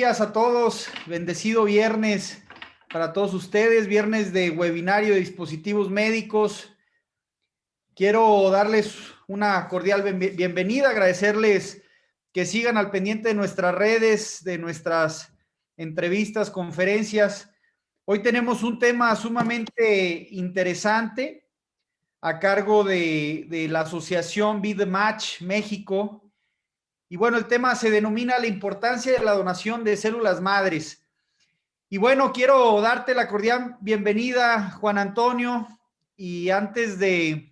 días a todos, bendecido viernes para todos ustedes, viernes de webinario de dispositivos médicos. Quiero darles una cordial bienvenida, agradecerles que sigan al pendiente de nuestras redes, de nuestras entrevistas, conferencias. Hoy tenemos un tema sumamente interesante a cargo de la Asociación Be The Match México. Y bueno, el tema se denomina la importancia de la donación de células madres. Y bueno, quiero darte la cordial bienvenida, Juan Antonio, y antes de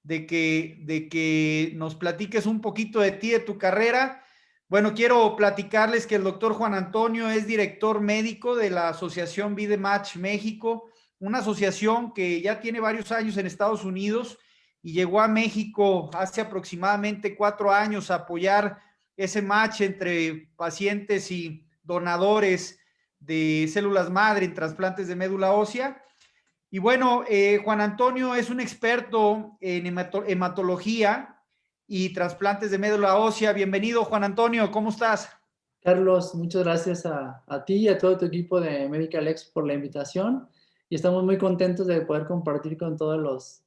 que nos platiques un poquito de ti, de tu carrera, bueno, quiero platicarles que el doctor Juan Antonio es director médico de la Asociación Be The Match México, una asociación que ya tiene varios años en Estados Unidos y llegó a México hace aproximadamente 4 años a apoyar ese match entre pacientes y donadores de células madre en trasplantes de médula ósea. Y bueno, Juan Antonio es un experto en hematología y trasplantes de médula ósea. Bienvenido, Juan Antonio, ¿cómo estás? Carlos, muchas gracias a ti y a todo tu equipo de Medical X por la invitación. Y estamos muy contentos de poder compartir con todos los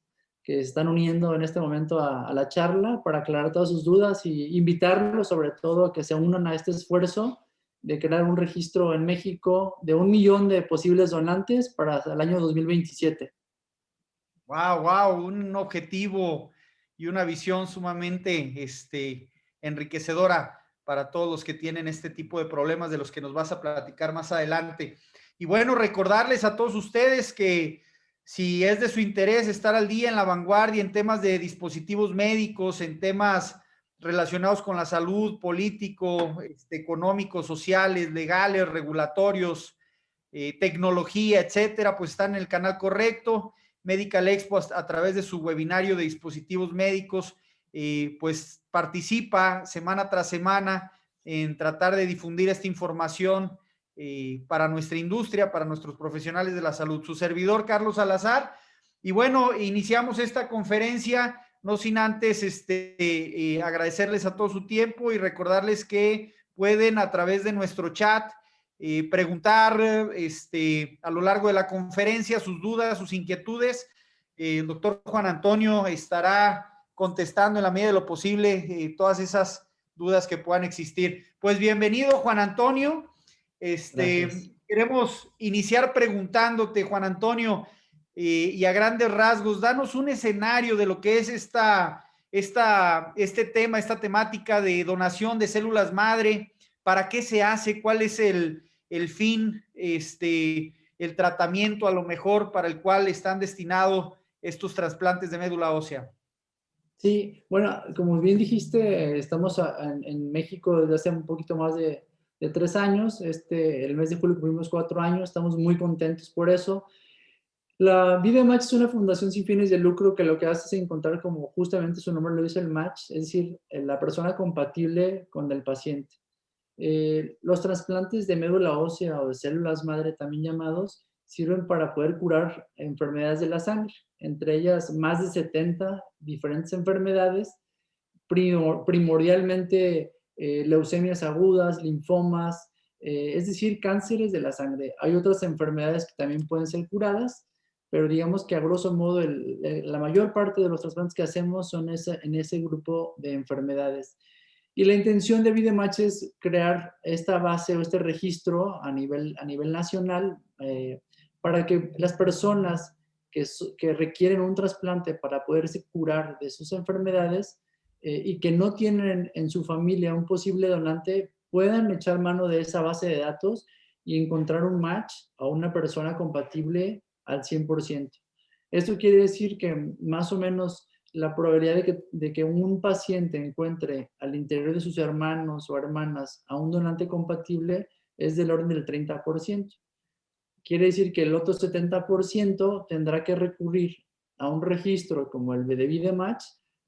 que se están uniendo en este momento a la charla para aclarar todas sus dudas y invitarlos sobre todo a que se unan a este esfuerzo de crear un registro en México de 1 millón de posibles donantes para el año 2027. Wow, un objetivo y una visión sumamente enriquecedora para todos los que tienen este tipo de problemas de los que nos vas a platicar más adelante. Y bueno, recordarles a todos ustedes que si es de su interés estar al día en la vanguardia en temas de dispositivos médicos, en temas relacionados con la salud, político, económicos, sociales, legales, regulatorios, tecnología, etcétera, pues están en el canal correcto. Medical Expo a través de su webinario de dispositivos médicos, pues participa semana tras semana en tratar de difundir esta información para nuestra industria, para nuestros profesionales de la salud. Su servidor, Carlos Salazar. Y bueno, iniciamos esta conferencia, no sin antes agradecerles a todo su tiempo y recordarles que pueden a través de nuestro chat preguntar a lo largo de la conferencia sus dudas, sus inquietudes. El doctor Juan Antonio estará contestando en la medida de lo posible todas esas dudas que puedan existir. Pues bienvenido, Juan Antonio. Queremos iniciar preguntándote, Juan Antonio, y a grandes rasgos, danos un escenario de lo que es este tema, esta temática de donación de células madre. ¿Para qué se hace? ¿Cuál es el fin, el tratamiento a lo mejor para el cual están destinados estos trasplantes de médula ósea? Sí, bueno, como bien dijiste, estamos en México desde hace un poquito más de 3 años. El mes de julio cumplimos 4 años, estamos muy contentos por eso. La Be The Match es una fundación sin fines de lucro que lo que hace es encontrar, como justamente su nombre lo dice, el match, es decir, la persona compatible con el paciente. Los trasplantes de médula ósea o de células madre, también llamados, sirven para poder curar enfermedades de la sangre, entre ellas más de 70 diferentes enfermedades, primordialmente leucemias agudas, linfomas, es decir, cánceres de la sangre. Hay otras enfermedades que también pueden ser curadas, pero digamos que a grosso modo la mayor parte de los trasplantes que hacemos son en ese grupo de enfermedades. Y la intención de Be The Match es crear esta base o este registro a nivel nacional para que las personas que requieren un trasplante para poderse curar de sus enfermedades y que no tienen en su familia un posible donante puedan echar mano de esa base de datos y encontrar un match a una persona compatible al 100%. Esto quiere decir que más o menos la probabilidad de que un paciente encuentre al interior de sus hermanos o hermanas a un donante compatible es del orden del 30%. Quiere decir que el otro 70% tendrá que recurrir a un registro como el de Be The Match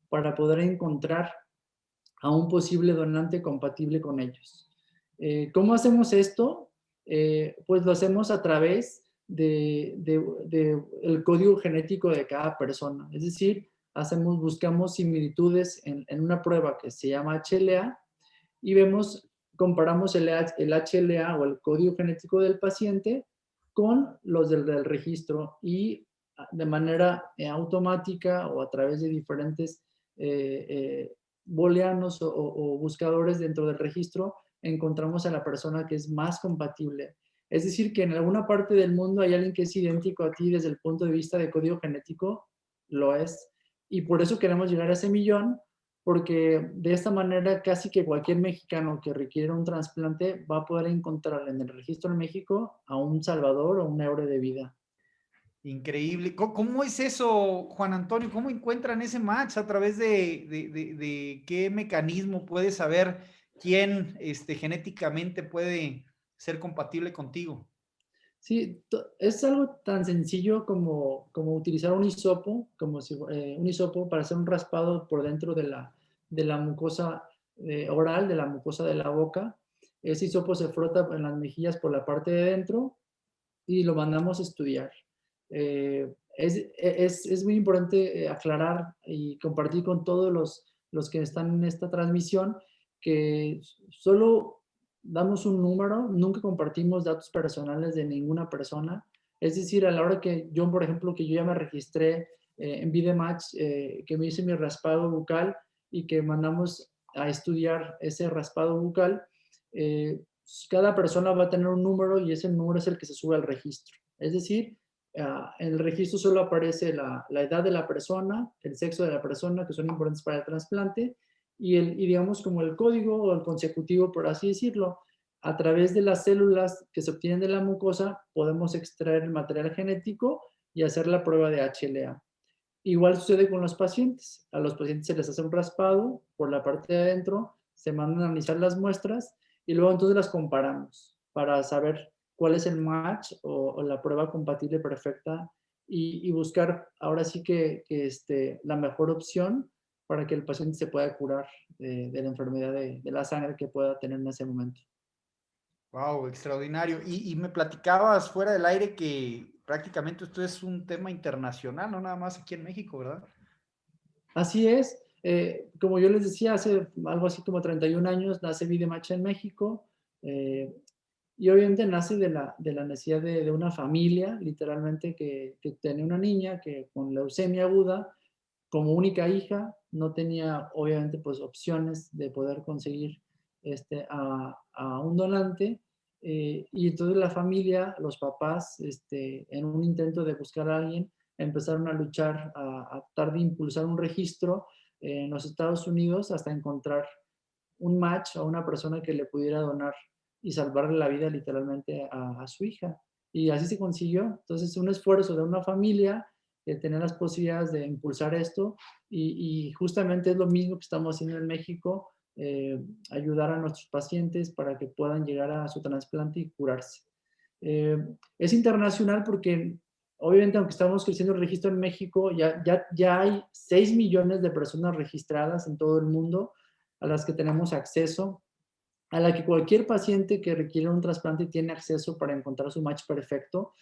para poder encontrar a un posible donante compatible con ellos. ¿Cómo hacemos esto? Pues lo hacemos a través del código genético de cada persona. Es decir, buscamos similitudes en una prueba que se llama HLA y vemos comparamos el HLA o el código genético del paciente con los del registro y de manera automática o a través de diferentes booleanos o buscadores dentro del registro, encontramos a la persona que es más compatible. Es decir, que en alguna parte del mundo hay alguien que es idéntico a ti desde el punto de vista de código genético, lo es. Y por eso queremos llegar a ese millón, porque de esta manera casi que cualquier mexicano que requiera un trasplante va a poder encontrar en el registro en México a un salvador o un héroe de vida. Increíble. ¿Cómo es eso, Juan Antonio? ¿Cómo encuentran ese match? ¿A través de qué mecanismo puedes saber quién genéticamente puede ser compatible contigo? Sí, es algo tan sencillo como utilizar un hisopo, un hisopo para hacer un raspado por dentro de la mucosa oral, de la mucosa de la boca. Ese hisopo se frota en las mejillas por la parte de dentro y lo mandamos a estudiar. Es muy importante aclarar y compartir con todos los que están en esta transmisión que solo damos un número, nunca compartimos datos personales de ninguna persona. Es decir, a la hora que yo, por ejemplo, que yo ya me registré en VideMatch, que me hice mi raspado bucal y que mandamos a estudiar ese raspado bucal, eh, cada persona va a tener un número y ese número es el que se sube al registro. Es decir, en el registro solo aparece la edad de la persona, el sexo de la persona, que son importantes para el trasplante, y digamos como el código o el consecutivo, por así decirlo. A través de las células que se obtienen de la mucosa, podemos extraer el material genético y hacer la prueba de HLA. Igual sucede con los pacientes. A los pacientes se les hace un raspado por la parte de adentro, se mandan a analizar las muestras y luego entonces las comparamos para saber cuál es el match o la prueba compatible perfecta y buscar ahora sí que la mejor opción para que el paciente se pueda curar de la enfermedad de la sangre que pueda tener en ese momento. Wow, extraordinario. Y me platicabas fuera del aire que prácticamente esto es un tema internacional, no nada más aquí en México, ¿verdad? Así es. Como yo les decía, hace algo así como 31 años nace Vidematch en México. eh, y obviamente nace de la necesidad de una familia, literalmente, que tenía una niña que con leucemia aguda, como única hija, no tenía obviamente pues opciones de poder conseguir a un donante. Y entonces la familia, los papás, en un intento de buscar a alguien, empezaron a luchar, a tratar de impulsar un registro en los Estados Unidos hasta encontrar un match a una persona que le pudiera donar y salvarle la vida literalmente a su hija. Y así se consiguió. Entonces, un esfuerzo de una familia que tenía las posibilidades de impulsar esto y justamente es lo mismo que estamos haciendo en México, ayudar a nuestros pacientes para que puedan llegar a su trasplante y curarse. Eh, es internacional porque obviamente aunque estamos creciendo el registro en México, ya hay 6 millones de personas registradas en todo el mundo a las que tenemos acceso, a la que cualquier paciente que requiere un trasplante tiene acceso para encontrar su match perfecto.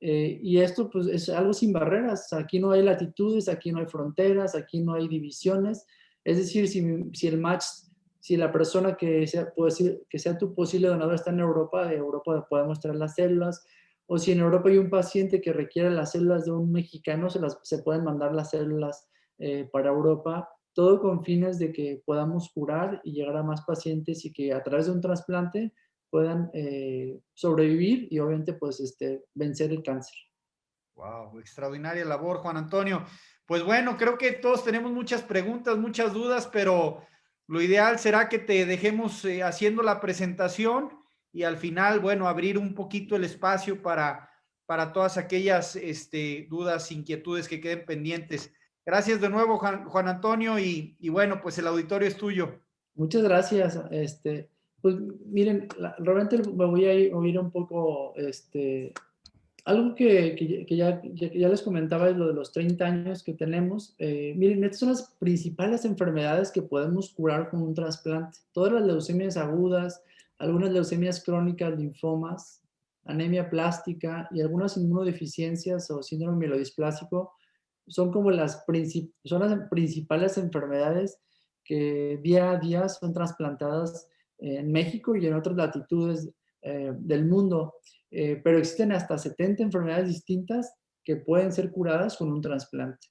Y esto pues es algo sin barreras. Aquí no hay latitudes, aquí no hay fronteras, aquí no hay divisiones. Es decir, si el match, si la persona que sea tu posible donador está en Europa, de Europa podemos traer las células. O si en Europa hay un paciente que requiere las células de un mexicano, se pueden mandar las células para Europa, todo con fines de que podamos curar y llegar a más pacientes y que a través de un trasplante puedan sobrevivir y obviamente pues vencer el cáncer. Wow, extraordinaria labor, Juan Antonio. Pues bueno, creo que todos tenemos muchas preguntas, muchas dudas, pero lo ideal será que te dejemos haciendo la presentación y al final, bueno, abrir un poquito el espacio para todas aquellas dudas, inquietudes que queden pendientes. Gracias de nuevo, Juan Antonio, y bueno, pues el auditorio es tuyo. Muchas gracias. Pues miren, realmente me voy a ir un poco, algo que ya les comentaba es lo de los 30 años que tenemos. Miren, estas son las principales enfermedades que podemos curar con un trasplante. Todas las leucemias agudas, algunas leucemias crónicas, linfomas, anemia plástica y algunas inmunodeficiencias o síndrome mielodisplásico son como son las principales enfermedades que día a día son trasplantadas en México y en otras latitudes del mundo, pero existen hasta 70 enfermedades distintas que pueden ser curadas con un trasplante.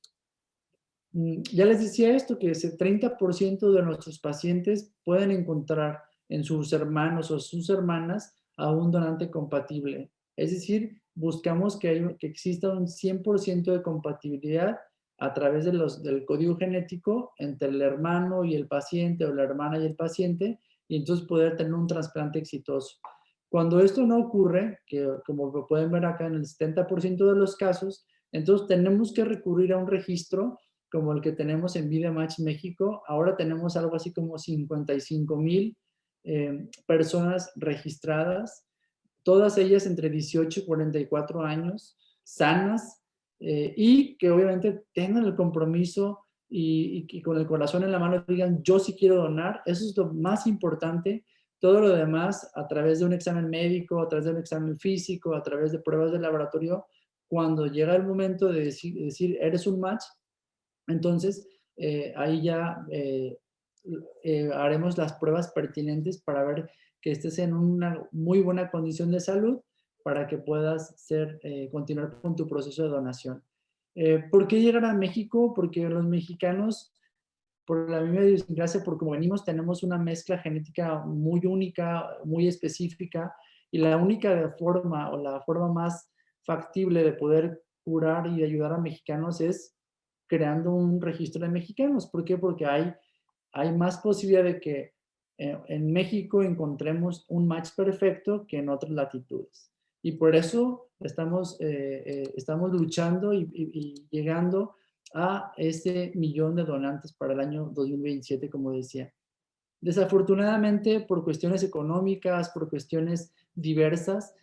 Ya les decía esto, que ese 30% de nuestros pacientes pueden encontrar en sus hermanos o sus hermanas a un donante compatible. Es decir, buscamos que exista un 100% de compatibilidad a través del código genético entre el hermano y el paciente o la hermana y el paciente, y entonces poder tener un trasplante exitoso. Cuando esto no ocurre, que como lo pueden ver acá en el 70% de los casos, entonces tenemos que recurrir a un registro como el que tenemos en VidaMatch México. Ahora tenemos algo así como 55,000 personas registradas, todas ellas entre 18 y 44 años, sanas, y que obviamente tengan el compromiso y con el corazón en la mano digan, yo sí quiero donar. Eso es lo más importante. Todo lo demás, a través de un examen médico, a través de un examen físico, a través de pruebas de laboratorio, cuando llega el momento de decir eres un match, entonces ahí ya haremos las pruebas pertinentes para ver que estés en una muy buena condición de salud para que puedas continuar con tu proceso de donación. ¿Por qué llegar a México? Porque los mexicanos, por la misma idiosincrasia, por como venimos, tenemos una mezcla genética muy única, muy específica, y la única forma o la forma más factible de poder curar y de ayudar a mexicanos es creando un registro de mexicanos. ¿Por qué? Porque hay más posibilidad de que en México encontremos un match perfecto que en otras latitudes. Y por eso estamos luchando y llegando a ese 1,000,000 de donantes para el año 2027, como decía. Desafortunadamente, por cuestiones económicas, por cuestiones diversas,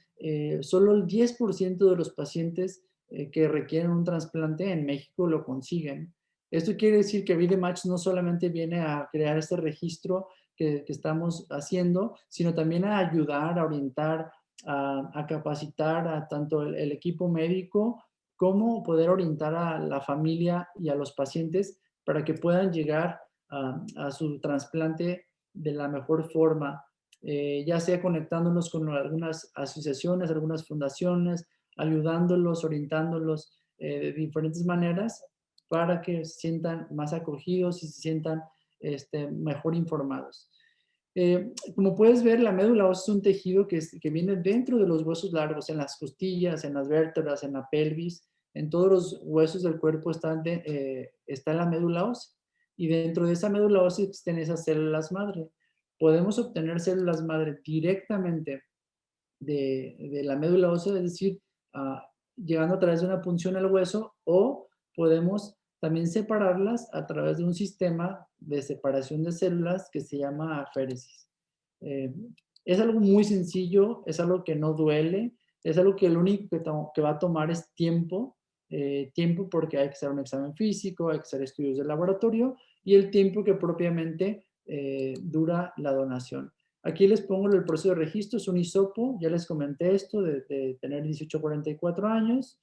solo el 10% de los pacientes que requieren un trasplante en México lo consiguen. Esto quiere decir que VidaMatch no solamente viene a crear este registro que estamos haciendo, sino también a ayudar, a orientar, a capacitar a tanto el equipo médico como poder orientar a la familia y a los pacientes para que puedan llegar a su trasplante de la mejor forma, ya sea conectándonos con algunas asociaciones, algunas fundaciones, ayudándolos, orientándolos de diferentes maneras para que se sientan más acogidos y se sientan mejor informados. Como puedes ver, la médula ósea es un tejido que viene dentro de los huesos largos, en las costillas, en las vértebras, en la pelvis, en todos los huesos del cuerpo está la médula ósea. Y dentro de esa médula ósea existen esas células madre. Podemos obtener células madre directamente de la médula ósea, es decir, llegando a través de una punción al hueso, o podemos también separarlas a través de un sistema de separación de células que se llama aféresis. Es algo muy sencillo, es algo que no duele, es algo que lo único que va a tomar es tiempo, tiempo porque hay que hacer un examen físico, hay que hacer estudios de laboratorio, y el tiempo que propiamente dura la donación. Aquí les pongo el proceso de registro, es un hisopo, ya les comenté esto de tener 18 a 44 años,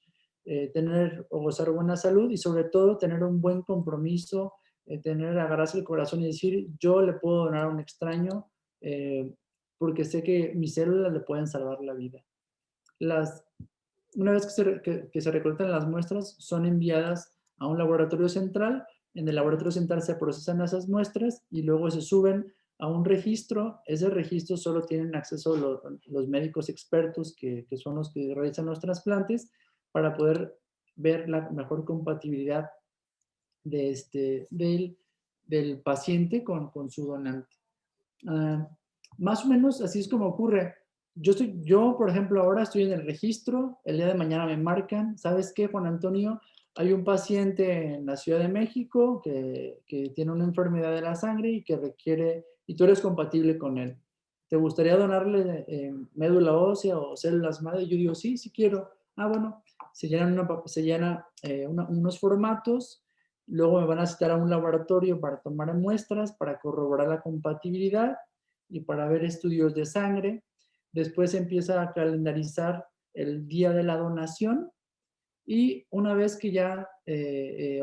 tener o gozar buena salud y sobre todo tener un buen compromiso, agarrarse el corazón y decir, yo le puedo donar a un extraño porque sé que mis células le pueden salvar la vida. Una vez que se recolectan las muestras, son enviadas a un laboratorio central. En el laboratorio central se procesan esas muestras y luego se suben a un registro. Ese registro solo tienen acceso los médicos expertos que son los que realizan los trasplantes para poder ver la mejor compatibilidad del paciente con su donante. Más o menos así es como ocurre. Yo, por ejemplo, ahora estoy en el registro, el día de mañana me marcan, ¿sabes qué, Juan Antonio? Hay un paciente en la Ciudad de México que tiene una enfermedad de la sangre y que requiere, y tú eres compatible con él. ¿Te gustaría donarle médula ósea o células madre? Yo digo, sí, sí quiero. Ah, bueno, se llenan unos formatos, luego me van a citar a un laboratorio para tomar muestras, para corroborar la compatibilidad y para ver estudios de sangre. Después se empieza a calendarizar el día de la donación y una vez que ya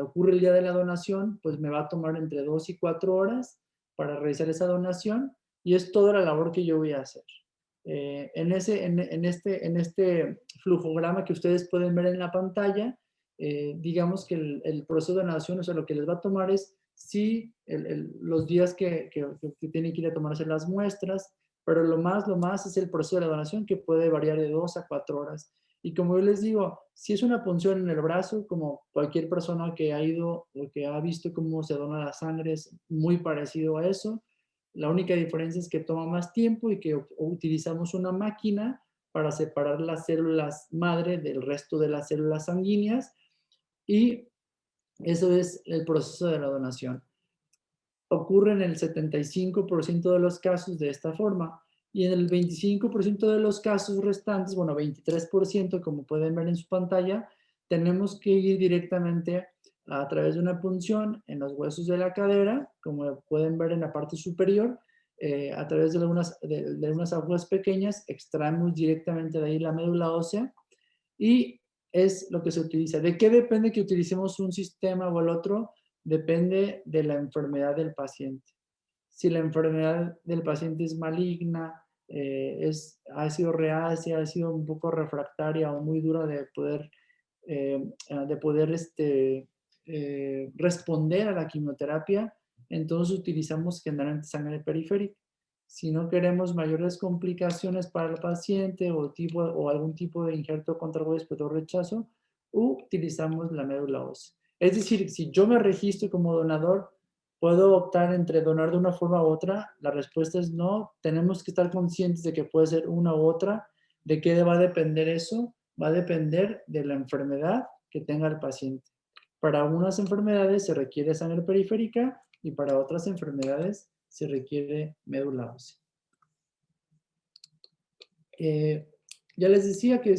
ocurre el día de la donación, pues me va a tomar entre 2 y 4 horas para realizar esa donación. y es toda la labor que yo voy a hacer. En este flujograma que ustedes pueden ver en la pantalla, digamos que el proceso de donación, o sea, lo que les va a tomar es sí los días que tienen que ir a tomarse las muestras, pero lo más es el proceso de la donación, que puede variar de 2 a 4 horas. Y como yo les digo, si es una punción en el brazo, como cualquier persona que ha ido o que ha visto cómo se dona la sangre, es muy parecido a eso. La única diferencia es que toma más tiempo y que utilizamos una máquina para separar las células madre del resto de las células sanguíneas, y eso es el proceso de la donación. Ocurre en el 75% de los casos de esta forma, y en el 25% de los casos restantes, bueno, 23%, como pueden ver en su pantalla, tenemos que ir directamente a través de una punción en los huesos de la cadera, como pueden ver en la parte superior, a través de unas agujas pequeñas, extraemos directamente de ahí la médula ósea, y es lo que se utiliza. ¿De qué depende que utilicemos un sistema o el otro? Depende de la enfermedad del paciente. Si la enfermedad del paciente es maligna, ha sido reacia, ha sido un poco refractaria o muy dura de poder responder a la quimioterapia, entonces utilizamos generalmente sangre periférica. Si no queremos mayores complicaciones para el paciente o algún tipo de injerto contra huésped o rechazo, utilizamos la médula ósea. Es decir, si yo me registro como donador, ¿puedo optar entre donar de una forma u otra? La respuesta es no. Tenemos que estar conscientes de que puede ser una u otra. ¿De qué va a depender eso? Va a depender de la enfermedad que tenga el paciente. Para unas enfermedades se requiere sangre periférica y para otras enfermedades se requiere médula ósea. Ya les decía que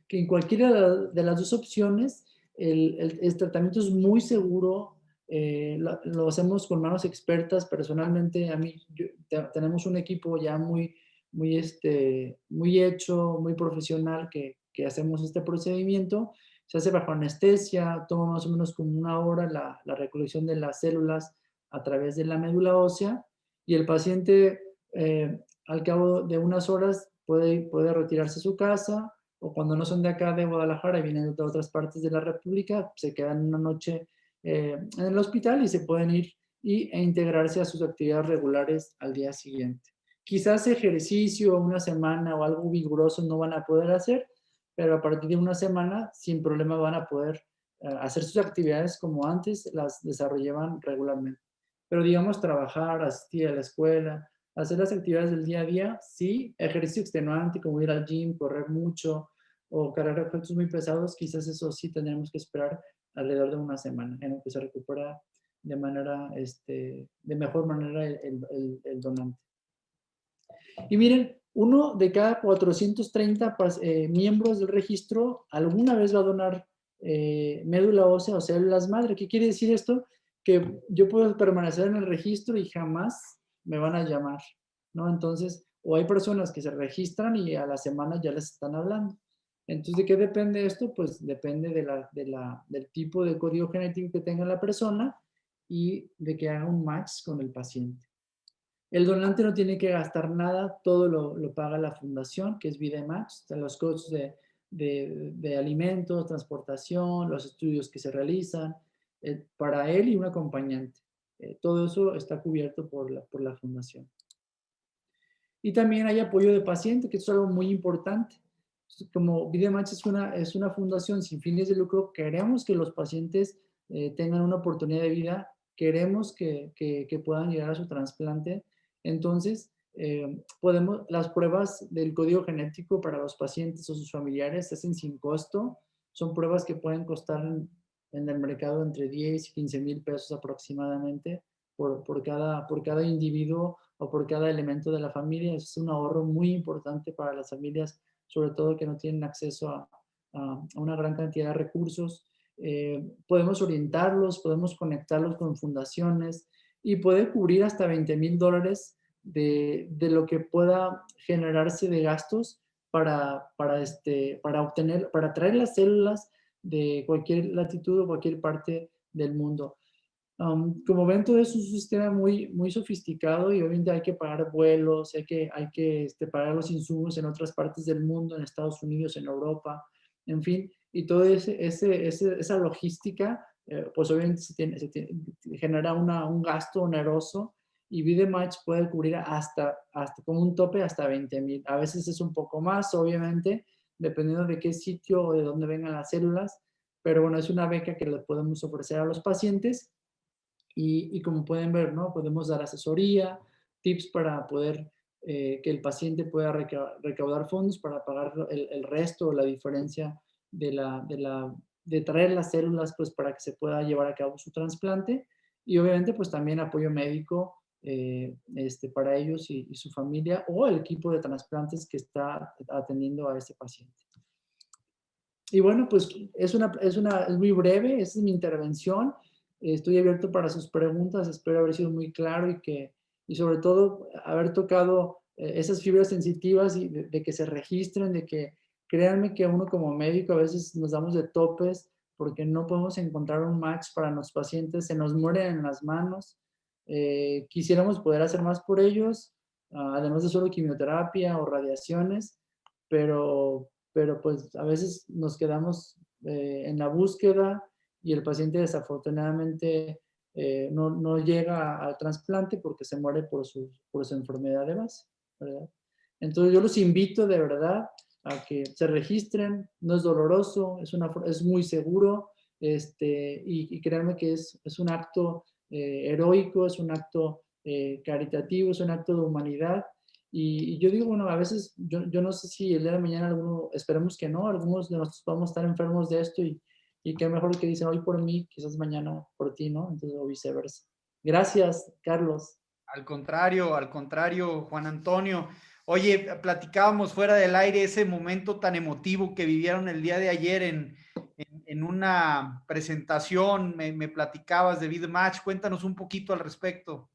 en cualquiera de las dos opciones el tratamiento es muy seguro. Lo hacemos con manos expertas. Personalmente, tenemos un equipo ya muy hecho, muy profesional, que hacemos este procedimiento. Se hace bajo anestesia, toma más o menos como una hora la recolección de las células a través de la médula ósea, y el paciente al cabo de unas horas puede retirarse a su casa, o cuando no son de acá de Guadalajara y vienen de otras partes de la República, se quedan una noche en el hospital y se pueden ir e integrarse a sus actividades regulares al día siguiente. Quizás ejercicio una semana o algo vigoroso no van a poder hacer, pero a partir de una semana sin problema van a poder hacer sus actividades como antes las desarrollaban regularmente. Pero digamos, trabajar, asistir a la escuela, hacer las actividades del día a día, sí. Ejercicio extenuante como ir al gym, correr mucho o cargar objetos muy pesados, quizás eso sí tendremos que esperar alrededor de una semana en lo que se recupera de mejor manera el donante. Y miren, uno de cada 430 miembros del registro alguna vez va a donar médula ósea o células madre. ¿Qué quiere decir esto? Que yo puedo permanecer en el registro y jamás me van a llamar, ¿no? Entonces, o hay personas que se registran y a la semana ya les están hablando. Entonces, ¿de qué depende esto? Pues depende del tipo de código genético que tenga la persona y de que haga un match con el paciente. El donante no tiene que gastar nada, todo lo paga la fundación, que es VidaMatch, los costos de alimentos, transportación, los estudios que se realizan, para él y un acompañante. Todo eso está cubierto por la fundación. Y también hay apoyo de paciente, que es algo muy importante. Como VidaMatch es una fundación sin fines de lucro, queremos que los pacientes tengan una oportunidad de vida, queremos que puedan llegar a su trasplante. Entonces, las pruebas del código genético para los pacientes o sus familiares se hacen sin costo. Son pruebas que pueden costar en el mercado entre 10 y 15 mil pesos aproximadamente por cada individuo o por cada elemento de la familia. Es un ahorro muy importante para las familias, sobre todo que no tienen acceso a una gran cantidad de recursos. Podemos orientarlos, podemos conectarlos con fundaciones y puede cubrir hasta $20,000 de lo que pueda generarse de gastos para traer las células de cualquier latitud o cualquier parte del mundo. Como ven, todo es un sistema muy, muy sofisticado y obviamente hay que pagar vuelos, hay que pagar los insumos en otras partes del mundo, en Estados Unidos, en Europa, en fin, y toda esa logística, pues obviamente genera un gasto oneroso y VideMatch puede cubrir hasta como un tope hasta 20,000. A veces es un poco más, obviamente, dependiendo de qué sitio o de dónde vengan las células, pero bueno, es una beca que le podemos ofrecer a los pacientes y como pueden ver, ¿no? Podemos dar asesoría, tips para poder que el paciente pueda recaudar fondos para pagar el resto o la diferencia de traer las células pues para que se pueda llevar a cabo su trasplante y obviamente pues también apoyo médico para ellos y su familia o el equipo de trasplantes que está atendiendo a este paciente. Y bueno, pues es muy breve, esa es mi intervención. Estoy abierto para sus preguntas, espero haber sido muy claro y sobre todo haber tocado esas fibras sensitivas y de que se registren, de que créanme que uno como médico a veces nos damos de topes porque no podemos encontrar un match para los pacientes, se nos mueren en las manos. Quisiéramos poder hacer más por ellos, además de solo quimioterapia o radiaciones, pero pues a veces nos quedamos en la búsqueda y el paciente desafortunadamente no llega al trasplante porque se muere por su enfermedad de base, ¿verdad? Entonces yo los invito de verdad a que se registren, no es doloroso, es muy seguro, y créanme que es un acto heroico, es un acto caritativo, es un acto de humanidad y yo digo, bueno, a veces yo no sé si el día de mañana esperemos que no, algunos de nosotros vamos a estar enfermos de esto y qué mejor que dicen hoy por mí, quizás mañana por ti, ¿no? Entonces, o viceversa. Gracias, Carlos. Al contrario, Juan Antonio. Oye, platicábamos fuera del aire ese momento tan emotivo que vivieron el día de ayer en una presentación. Me platicabas de VideMatch. Cuéntanos un poquito al respecto.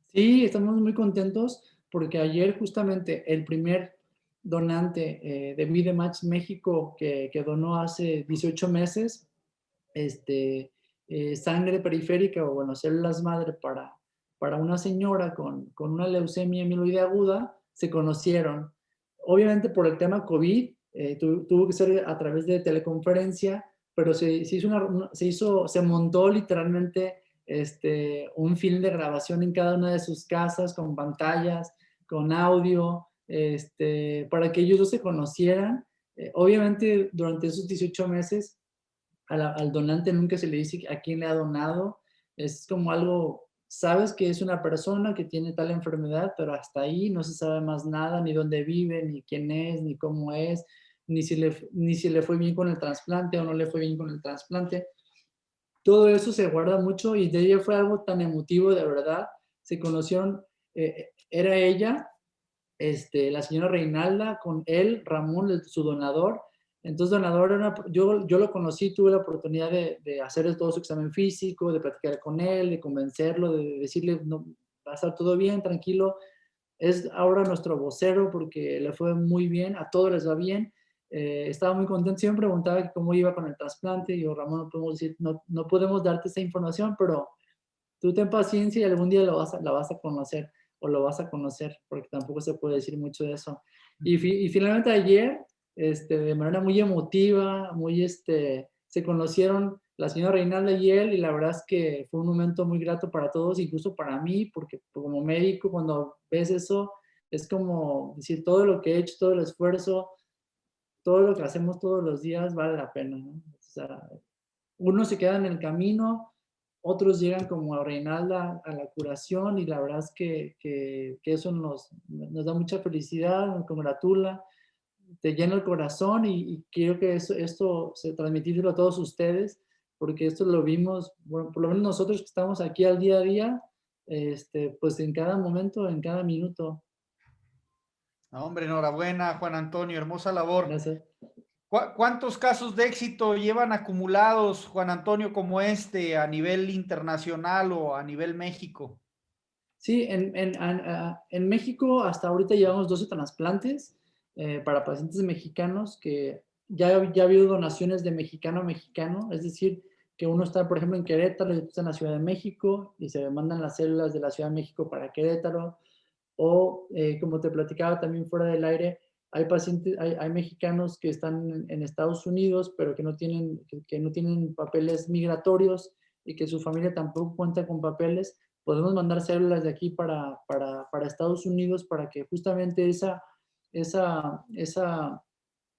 Sí, estamos muy contentos porque ayer justamente el primer donante de VideMatch México que donó hace 18 meses, sangre periférica o bueno, células madre para una señora con una leucemia amiloide aguda, se conocieron. Obviamente por el tema COVID, tuvo que ser a través de teleconferencia, pero se montó literalmente un film de grabación en cada una de sus casas, con pantallas, con audio, para que ellos dos se conocieran. Obviamente durante esos 18 meses al donante nunca se le dice a quién le ha donado. Es como algo, sabes que es una persona que tiene tal enfermedad, pero hasta ahí no se sabe más nada, ni dónde vive, ni quién es, ni cómo es, ni si le fue bien con el trasplante o no le fue bien con el trasplante. Todo eso se guarda mucho y de ella fue algo tan emotivo, de verdad. Se conocieron, era ella, la señora Reinalda, con él, Ramón, su donador. Entonces, donador, yo lo conocí, tuve la oportunidad de hacer todo su examen físico, de platicar con él, de convencerlo, de decirle, no, va a estar todo bien, tranquilo. Es ahora nuestro vocero porque le fue muy bien, a todos les va bien. Estaba muy contento, siempre preguntaba cómo iba con el trasplante. Y yo, Ramón, no podemos decir, no podemos darte esa información, pero tú ten paciencia y algún día la vas a conocer o lo vas a conocer, porque tampoco se puede decir mucho de eso. Y finalmente ayer, de manera muy emotiva, se conocieron la señora Reinalda y él, y la verdad es que fue un momento muy grato para todos, incluso para mí, porque como médico, cuando ves eso, es como decir, todo lo que he hecho, todo el esfuerzo, todo lo que hacemos todos los días vale la pena, ¿no? O sea, unos se quedan en el camino, otros llegan como a Reinalda a la curación y la verdad es que eso nos da mucha felicidad, nos congratula, te llena el corazón y quiero que esto se transmitirlo a todos ustedes porque esto lo vimos, bueno, por lo menos nosotros que estamos aquí al día a día, pues en cada momento, en cada minuto. No, hombre, enhorabuena, Juan Antonio, hermosa labor. Gracias. ¿Cuántos casos de éxito llevan acumulados, Juan Antonio, como este a nivel internacional o a nivel México? Sí, en México hasta ahorita llevamos 12 trasplantes para pacientes mexicanos que ya ha habido donaciones de mexicano a mexicano, es decir, que uno está, por ejemplo, en Querétaro y otro está en la Ciudad de México y se mandan las células de la Ciudad de México para Querétaro. O, como te platicaba también fuera del aire, hay pacientes, hay mexicanos que están en Estados Unidos, pero que no tienen papeles migratorios y que su familia tampoco cuenta con papeles. Podemos mandar células de aquí para Estados Unidos para que justamente esa, esa,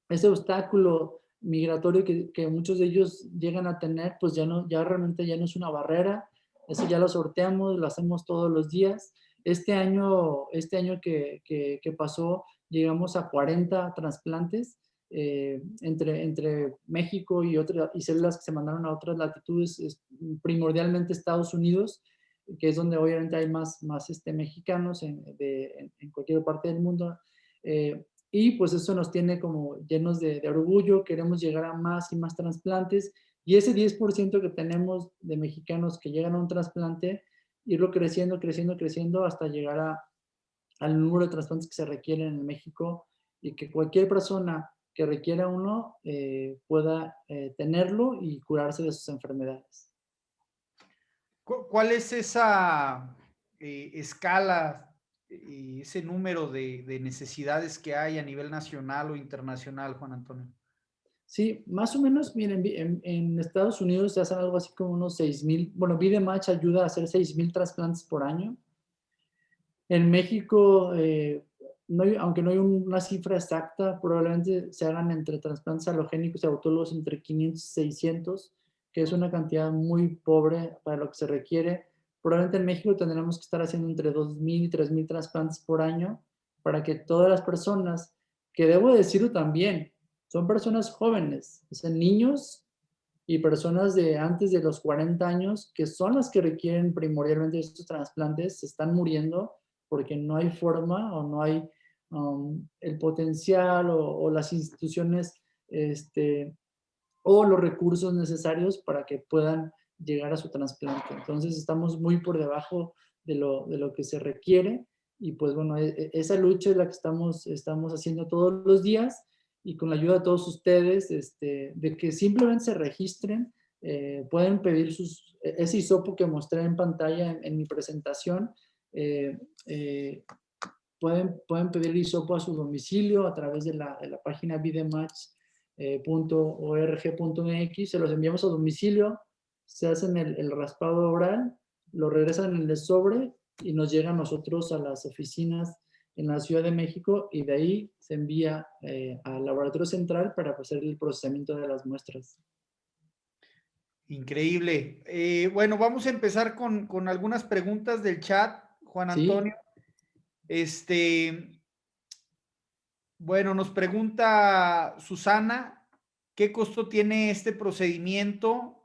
ese obstáculo migratorio que muchos de ellos llegan a tener, pues ya realmente ya no es una barrera. Eso ya lo sorteamos, lo hacemos todos los días. Este año que pasó, llegamos a 40 trasplantes entre México y células que se mandaron a otras latitudes, primordialmente Estados Unidos, que es donde obviamente hay más mexicanos en cualquier parte del mundo. Y pues eso nos tiene como llenos de orgullo, queremos llegar a más y más trasplantes, y ese 10% que tenemos de mexicanos que llegan a un trasplante, irlo creciendo, creciendo, creciendo hasta llegar al número de trasplantes que se requieren en México, y que cualquier persona que requiera uno pueda tenerlo y curarse de sus enfermedades. ¿Cuál es esa escala y ese número de necesidades que hay a nivel nacional o internacional, Juan Antonio? Sí, más o menos, miren, en Estados Unidos se hacen algo así como unos 6,000, bueno, VideMatch ayuda a hacer 6,000 trasplantes por año. En México, aunque no hay una cifra exacta, probablemente se hagan entre trasplantes halogénicos y autologos entre 500 y 600, que es una cantidad muy pobre para lo que se requiere. Probablemente en México tendremos que estar haciendo entre 2,000 y 3,000 trasplantes por año para que todas las personas, que debo decirlo también, son personas jóvenes, o sea, niños y personas de antes de los 40 años, que son las que requieren primordialmente estos trasplantes, se están muriendo porque no hay forma o no hay el potencial o las instituciones o los recursos necesarios para que puedan llegar a su trasplante. Entonces estamos muy por debajo de lo que se requiere, y pues bueno, esa lucha es la que estamos haciendo todos los días, y con la ayuda de todos ustedes, de que simplemente se registren. Pueden pedir ese hisopo que mostré en pantalla en mi presentación. eh, eh, pueden pedir hisopo a su domicilio a través de la página vidematch.org.mx. Se los enviamos a domicilio, se hacen el raspado oral, lo regresan en el sobre y nos llega a nosotros a las oficinas en la Ciudad de México, y de ahí se envía al laboratorio central para hacer el procesamiento de las muestras. Increíble. Bueno, vamos a empezar con algunas preguntas del chat, Juan ¿Sí? Antonio. Bueno, nos pregunta Susana, ¿qué costo tiene este procedimiento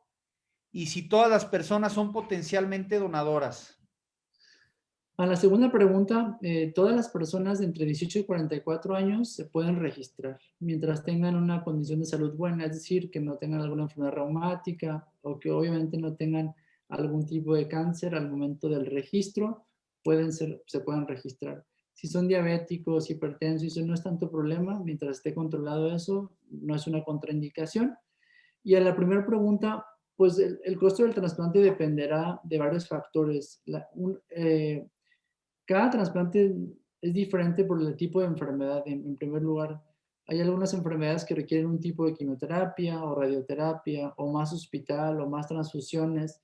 y si todas las personas son potencialmente donadoras? A la segunda pregunta, todas las personas de entre 18 y 44 años se pueden registrar mientras tengan una condición de salud buena, es decir, que no tengan alguna enfermedad reumática o que obviamente no tengan algún tipo de cáncer al momento del registro, se pueden registrar. Si son diabéticos, hipertensos, eso no es tanto problema, mientras esté controlado eso, no es una contraindicación. Y a la primera pregunta, pues el costo del trasplante dependerá de varios factores. Cada trasplante es diferente por el tipo de enfermedad. En primer lugar, hay algunas enfermedades que requieren un tipo de quimioterapia o radioterapia, o más hospital, o más transfusiones,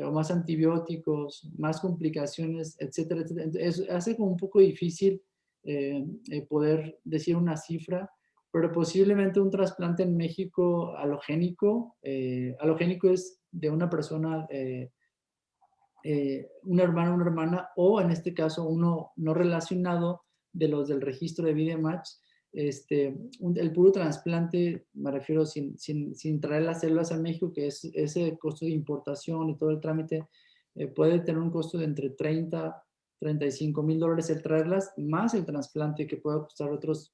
o más antibióticos, más complicaciones, etcétera, etcétera. Entonces, hace como un poco difícil poder decir una cifra, pero posiblemente un trasplante en México halogénico, halogénico es de una persona, un hermano, una hermana, o en este caso uno no relacionado de los del registro de VideMatch. El puro trasplante, me refiero sin traer las células a México, que es ese costo de importación y todo el trámite, puede tener un costo de entre 35,000 dólares el traerlas, más el trasplante, que puede costar otros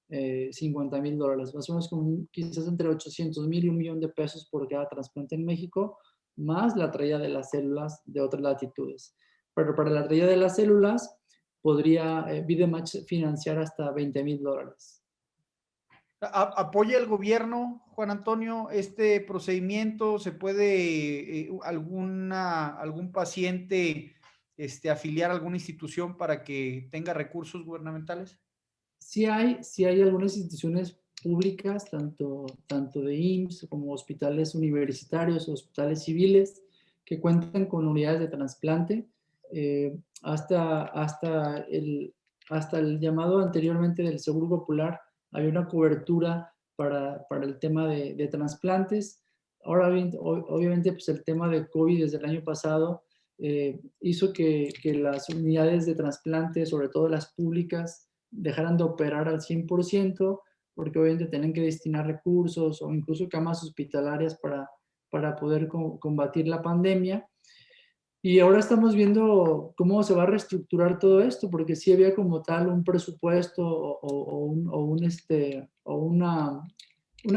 50,000 dólares, más o menos como quizás entre 800,000 y 1,000,000 de pesos por cada trasplante en México, más la traída de las células de otras latitudes. Pero para la traída de las células podría VideMatch financiar hasta 20,000 dólares. ¿Apoya el gobierno, Juan Antonio, este procedimiento? ¿Se puede algún paciente afiliar a alguna institución para que tenga recursos gubernamentales? Sí hay algunas instituciones públicas, tanto de IMSS como hospitales universitarios, hospitales civiles, que cuentan con unidades de trasplante. Hasta el llamado anteriormente del Seguro Popular, había una cobertura para el tema de trasplantes. Ahora bien, obviamente, pues el tema de COVID desde el año pasado hizo que las unidades de trasplante, sobre todo las públicas, dejaran de operar al 100%, porque obviamente tienen que destinar recursos o incluso camas hospitalarias para poder combatir la pandemia. Y ahora estamos viendo cómo se va a reestructurar todo esto, porque sí había como tal un presupuesto una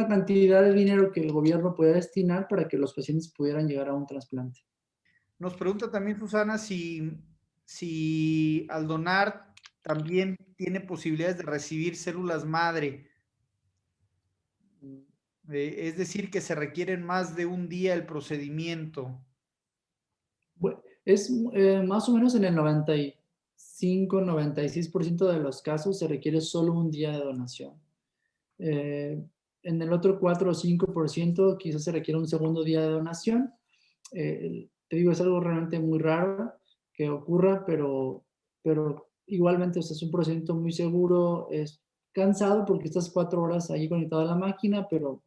cantidad de dinero que el gobierno podía destinar para que los pacientes pudieran llegar a un trasplante. Nos pregunta también Susana si al donar también tiene posibilidades de recibir células madre. Es decir, que se requieren más de un día el procedimiento. Bueno, es más o menos en el 95-96% de los casos se requiere solo un día de donación. Eh, en el otro 4 o 5% quizás se requiere un segundo día de donación. Te digo, es algo realmente muy raro que ocurra, pero igualmente, o sea, es un procedimiento muy seguro, es cansado porque estás 4 horas ahí conectado a la máquina, pero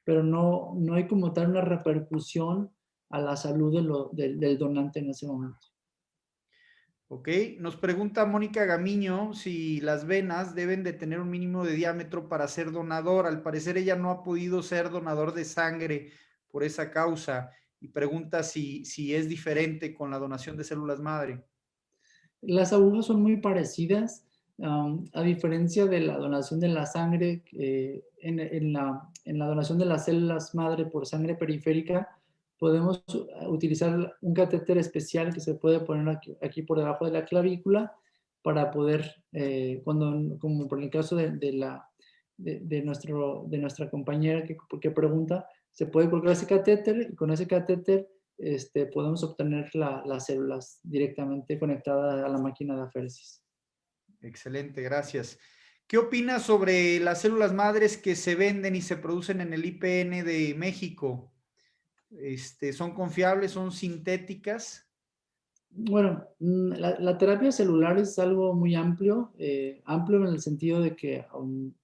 no hay como tal una repercusión a la salud del donante en ese momento. Ok, nos pregunta Mónica Gamiño si las venas deben de tener un mínimo de diámetro para ser donador. Al parecer ella no ha podido ser donador de sangre por esa causa y pregunta si es diferente con la donación de células madre. Las agujas son muy parecidas, a diferencia de la donación de la sangre, en la donación de las células madre por sangre periférica, podemos utilizar un catéter especial que se puede poner aquí por debajo de la clavícula para poder, como por el caso de nuestra compañera que pregunta, se puede colocar ese catéter y con ese catéter podemos obtener las células directamente conectadas a la máquina de aféresis. Excelente, gracias. ¿Qué opinas sobre las células madres que se venden y se producen en el IPN de México? ¿Son confiables? ¿Son sintéticas? Bueno, la terapia celular es algo muy amplio, amplio en el sentido de que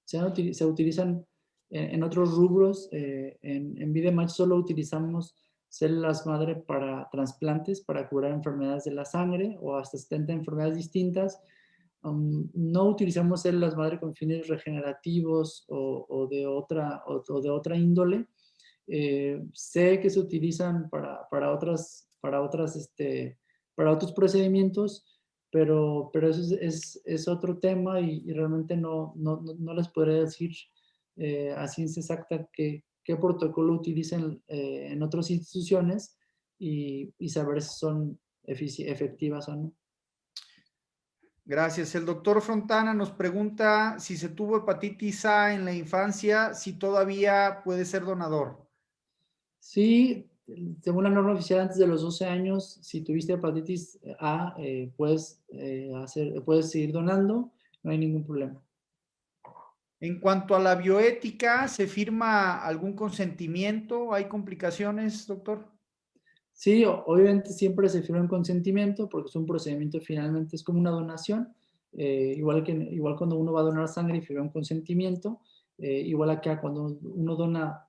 se utilizan en otros rubros. En VideMatch solo utilizamos células madre para trasplantes, para curar enfermedades de la sangre o hasta 70 enfermedades distintas. No utilizamos células madre con fines regenerativos o de otra índole. Sé que se utilizan para otros procedimientos, pero eso es otro tema y realmente no les podría decir a ciencia exacta qué protocolo utilizan en otras instituciones y saber si son efectivas o no. Gracias. El doctor Frontana nos pregunta si se tuvo hepatitis A en la infancia, si todavía puede ser donador. Sí, según la norma oficial, antes de los 12 años, si tuviste hepatitis A, puedes seguir donando, no hay ningún problema. En cuanto a la bioética, ¿se firma algún consentimiento? ¿Hay complicaciones, doctor? Sí, obviamente siempre se firma un consentimiento porque es un procedimiento, finalmente es como una donación, igual cuando uno va a donar sangre y firma un consentimiento, igual acá cuando uno dona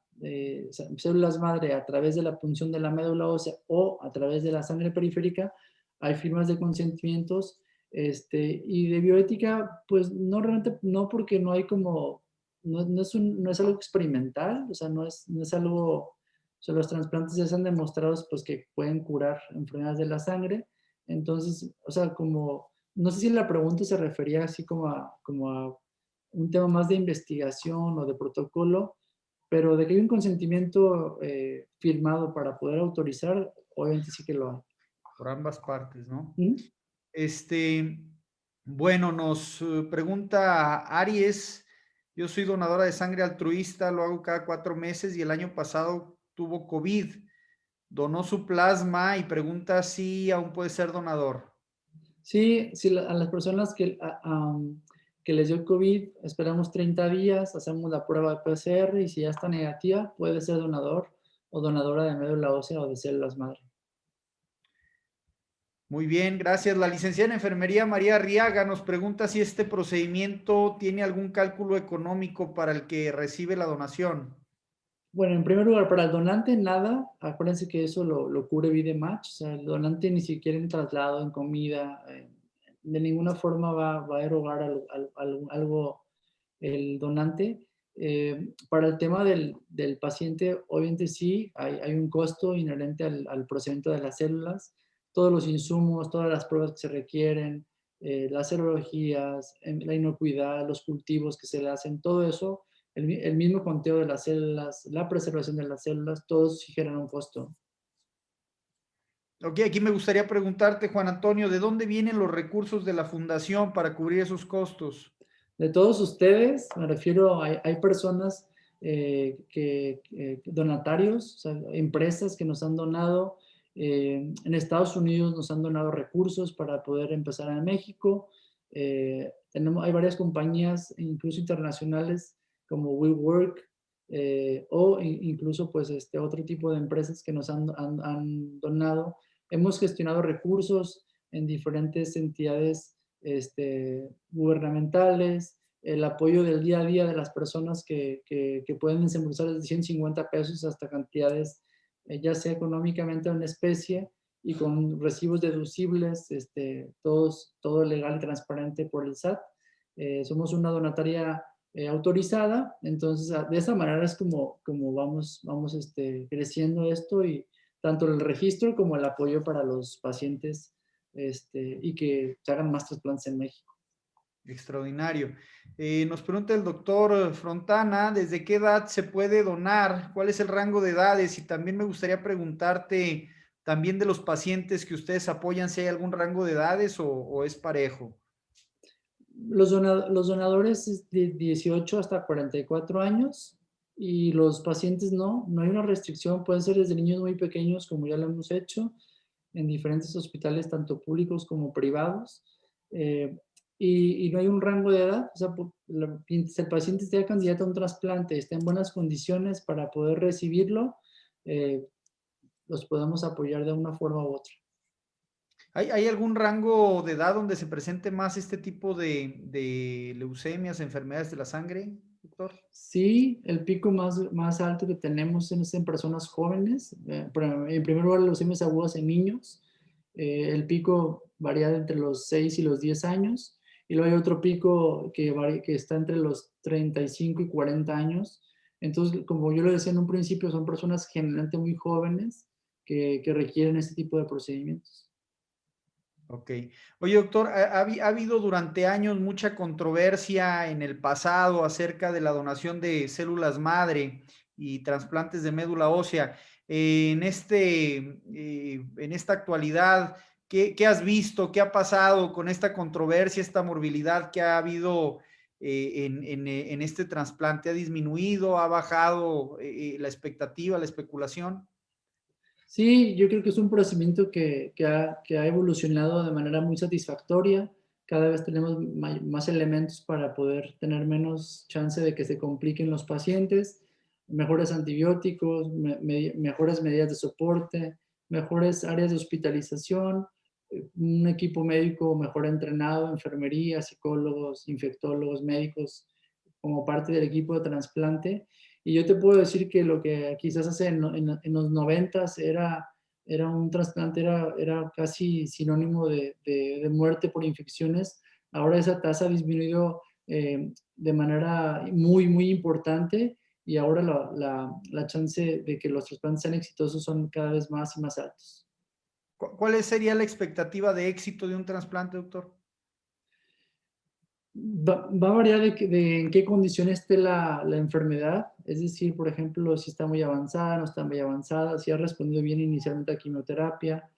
células madre a través de la punción de la médula ósea o a través de la sangre periférica, hay firmas de consentimientos. Y de bioética, pues no, realmente no, porque no hay como, no es algo experimental, o sea, no es algo. O sea, los trasplantes ya se han demostrado pues, que pueden curar enfermedades de la sangre. Entonces, o sea, no sé si la pregunta se refería así como a un tema más de investigación o de protocolo, pero de que hay un consentimiento firmado para poder autorizar, obviamente sí que lo hay. Por ambas partes, ¿no? ¿Mm? Bueno, nos pregunta Aries Yo soy donadora de sangre altruista, lo hago cada 4 meses y el año pasado tuvo COVID. Donó su plasma y pregunta si aún puede ser donador. Sí, sí, a las personas que les dio COVID, esperamos 30 días, hacemos la prueba de PCR y si ya está negativa, puede ser donador o donadora de médula ósea o de células madre. Muy bien, gracias. La licenciada en enfermería María Arriaga nos pregunta si este procedimiento tiene algún cálculo económico para el que recibe la donación. Bueno, en primer lugar, para el donante nada, acuérdense que eso lo cubre VideMatch, o sea, el donante ni siquiera en traslado, en comida, de ninguna forma va a erogar algo el donante. Para el tema del paciente, obviamente sí, hay un costo inherente al procedimiento de las células, todos los insumos, todas las pruebas que se requieren, las serologías, la inocuidad, los cultivos que se le hacen, todo eso, el mismo conteo de las células, la preservación de las células, todos sí generan un costo. Ok, aquí me gustaría preguntarte, Juan Antonio, ¿de dónde vienen los recursos de la fundación para cubrir esos costos? De todos ustedes, me refiero, hay personas donatarios, o sea, empresas que nos han donado. En Estados Unidos nos han donado recursos para poder empezar en México. Hay varias compañías, incluso internacionales, como WeWork, o incluso pues, otro tipo de empresas que nos han donado. Hemos gestionado recursos en diferentes entidades gubernamentales, el apoyo del día a día de las personas que pueden desembolsar desde 150 pesos hasta cantidades, ya sea económicamente o en especie, y con recibos deducibles, todo legal y transparente por el SAT. Somos una donataria autorizada, entonces de esa manera es como vamos creciendo esto, y tanto el registro como el apoyo para los pacientes y que se hagan más trasplantes en México. Extraordinario. Nos pregunta el doctor Frontana, ¿desde qué edad se puede donar? ¿Cuál es el rango de edades? Y también me gustaría preguntarte también de los pacientes que ustedes apoyan, si hay algún rango de edades o es parejo. Los donadores es de 18 hasta 44 años y los pacientes no hay una restricción, pueden ser desde niños muy pequeños, como ya lo hemos hecho en diferentes hospitales, tanto públicos como privados, eh, y no hay un rango de edad, o sea, mientras el paciente esté candidato a un trasplante, esté en buenas condiciones para poder recibirlo, eh, los podemos apoyar de una forma u otra. ¿Hay algún rango de edad donde se presente más este tipo de leucemias, enfermedades de la sangre, doctor? Sí, el pico más alto que tenemos es en personas jóvenes. En primer lugar, leucemias agudas en niños. El pico varía entre los 6 y los 10 años. Y luego hay otro pico que está entre los 35 y 40 años. Entonces, como yo lo decía en un principio, son personas generalmente muy jóvenes que requieren este tipo de procedimientos. Ok. Oye, doctor, ha habido durante años mucha controversia en el pasado acerca de la donación de células madre y trasplantes de médula ósea. En esta actualidad, ¿qué has visto? ¿Qué ha pasado con esta controversia, esta morbilidad que ha habido en este trasplante? ¿Ha disminuido? ¿Ha bajado la expectativa, la especulación? Sí, yo creo que es un procedimiento que ha evolucionado de manera muy satisfactoria. Cada vez tenemos más elementos para poder tener menos chance de que se compliquen los pacientes, mejores antibióticos, mejores medidas de soporte, mejores áreas de hospitalización, un equipo médico mejor entrenado, enfermería, psicólogos, infectólogos, médicos, como parte del equipo de trasplante. Y yo te puedo decir que lo que quizás hace en los 90s era un trasplante, era casi sinónimo de muerte por infecciones. Ahora esa tasa ha disminuido de manera muy, muy importante, y ahora la chance de que los trasplantes sean exitosos son cada vez más y más altos. ¿Cuál sería la expectativa de éxito de un trasplante, doctor? Va a variar de en qué condición esté la enfermedad, es decir, por ejemplo, si está muy avanzada, no está muy avanzada, si ha respondido bien inicialmente a quimioterapia,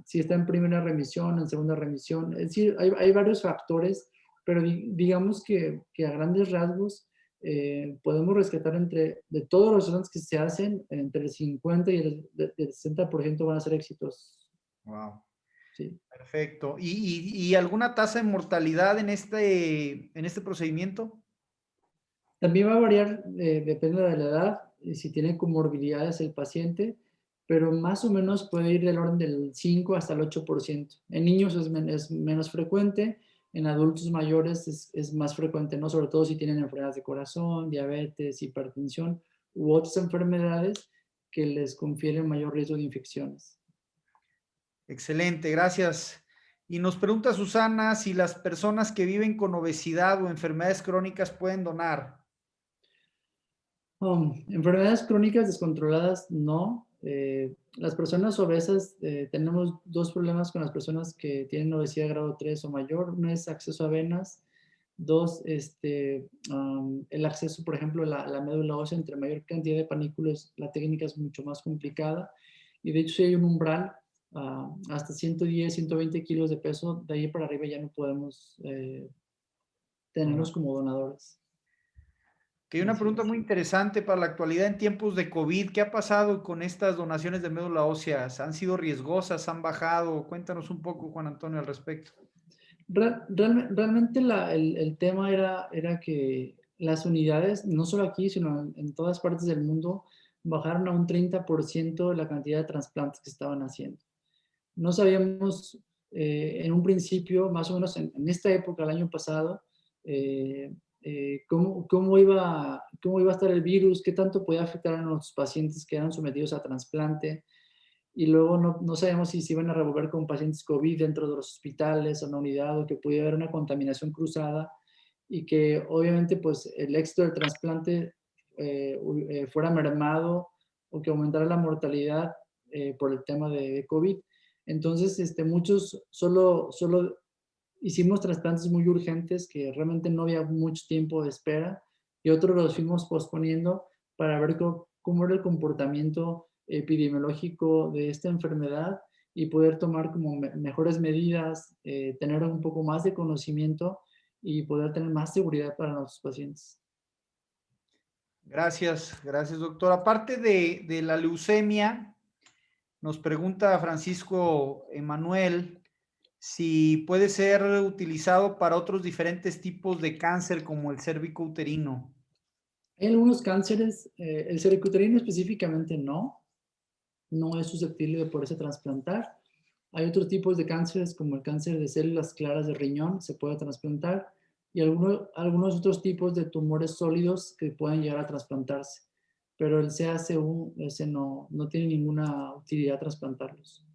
si está en primera remisión, en segunda remisión. Es decir, hay varios factores pero digamos que a grandes rasgos podemos rescatar de todos los estudiantes que se hacen, entre el 50 y el 60% van a ser exitosos. Wow. Sí. Perfecto. ¿Y alguna tasa de mortalidad en este procedimiento? También va a variar, depende de la edad, y si tiene comorbilidades el paciente, pero más o menos puede ir del orden del 5 hasta el 8%. En niños es menos frecuente, en adultos mayores es más frecuente, ¿no? Sobre todo si tienen enfermedades de corazón, diabetes, hipertensión u otras enfermedades que les confieren mayor riesgo de infecciones. Excelente, gracias. Y nos pregunta Susana si las personas que viven con obesidad o enfermedades crónicas pueden donar. Enfermedades crónicas descontroladas, no. Las personas obesas, tenemos dos problemas con las personas que tienen obesidad grado 3 o mayor. Uno es acceso a venas. Dos, el acceso, por ejemplo, a la médula ósea, entre mayor cantidad de panículas, la técnica es mucho más complicada. Y de hecho, si hay un umbral, hasta 110, 120 kilos de peso, de ahí para arriba ya no podemos tenerlos como donadores. Que hay una pregunta muy interesante para la actualidad en tiempos de COVID. ¿Qué ha pasado con estas donaciones de médula ósea? ¿Han sido riesgosas? ¿Han bajado? Cuéntanos un poco, Juan Antonio, al respecto. Realmente el tema era que las unidades, no solo aquí, sino en todas partes del mundo, bajaron a un 30% de la cantidad de trasplantes que estaban haciendo. No sabíamos en un principio, más o menos en esta época, el año pasado, cómo iba a estar el virus, qué tanto podía afectar a los pacientes que eran sometidos a trasplante. Y luego no sabíamos si se iban a revolver con pacientes COVID dentro de los hospitales o en la unidad, o que pudiera haber una contaminación cruzada, y que obviamente pues el éxito del trasplante fuera mermado, o que aumentara la mortalidad por el tema de COVID. Entonces, muchos solo hicimos trasplantes muy urgentes que realmente no había mucho tiempo de espera, y otros los fuimos posponiendo para ver cómo era el comportamiento epidemiológico de esta enfermedad y poder tomar como mejores medidas, tener un poco más de conocimiento y poder tener más seguridad para nuestros pacientes. Gracias, gracias, doctor. Aparte de la leucemia, nos pregunta Francisco Emanuel si puede ser utilizado para otros diferentes tipos de cáncer como el cérvico-uterino. Hay algunos cánceres, el cervicuterino específicamente no es susceptible de poderse trasplantar. Hay otros tipos de cánceres, como el cáncer de células claras de riñón, se puede trasplantar, y algunos otros tipos de tumores sólidos que pueden llegar a trasplantarse. Pero el CAC1, ese no tiene ninguna utilidad trasplantarlos.